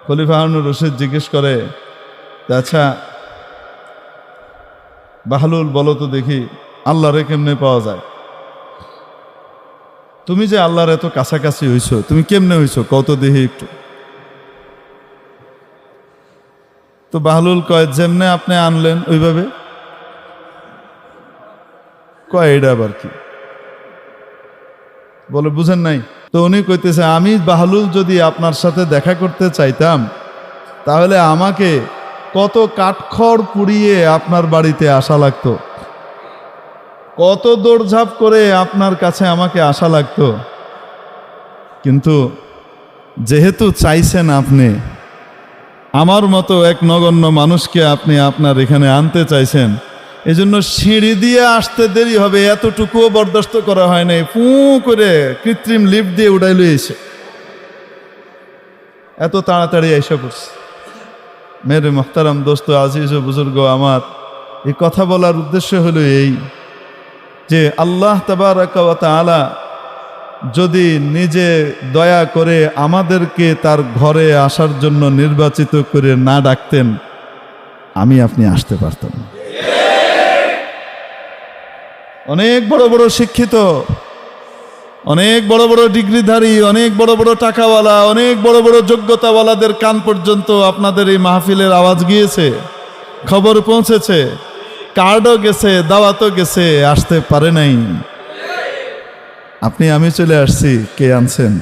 খলিফা হারুনুর রশিদ জিজ্ঞেস করে, আচ্ছা বাহলুল, বলো তো দেখি আল্লাহরে কেমনে পাওয়া যায়? তুমি যে আল্লাহর এত কাছাকাছি হইছো, তুমি কেমনে হইছো কত দেখি একটু। তো বাহলুল কয়, যেমনে আপনি আনলেন ওইভাবে। কয় এটা আবার কি? বলে বুঝেন নাই? তো উনি কইতেছে, আমি বাহলুল যদি আপনার সাথে দেখা করতে চাইতাম তাহলে আমাকে কত কাঠখড় পুড়িয়ে আপনার বাড়িতে আসা লাগতো, কত দৌড়ঝাঁপ করে আপনার কাছে আমাকে আসা লাগতো। কিন্তু যেহেতু চাইছেন আপনি, আমার মতো এক নগণ্য মানুষকে আপনি আপনার এখানে আনতে চাইছেন, এজন্য সিঁড়ি দিয়ে আসতে দেরি হবে এতটুকুও বরদাস্ত করা হয় নাই, ফু করে কৃত্রিম লিফট দিয়ে উঠাই লইছে, এত তাড়াতাড়ি এসে পড়ছে। মেরে মোহতারাম দোস্ত, আজিজ ও বুজুর্গ আমার, এই কথা বলার উদ্দেশ্য হলো এই যে আল্লাহ তাবারাকা ওয়া তাআলা যদি নিজে দয়া করে আমাদেরকে তার ঘরে আসার জন্য নির্বাচিত করে না ডাকতেন, আমি আপনি আসতে পারতাম। অনেক বড় বড় শিক্ষিত, অনেক বড় বড় ডিগ্রিধারী, অনেক বড় বড় টাকাওয়ালা, অনেক বড় বড় যোগ্যতাওয়ালাদের কান পর্যন্ত আপনাদের এই মাহফিলের আওয়াজ গিয়েছে, খবর পৌঁছেছে, কার্ডও গেছে, দাওয়াতও গেছে, আসতে পারে নাই। আপনি আমি চলে আসছি, কে আনছেন?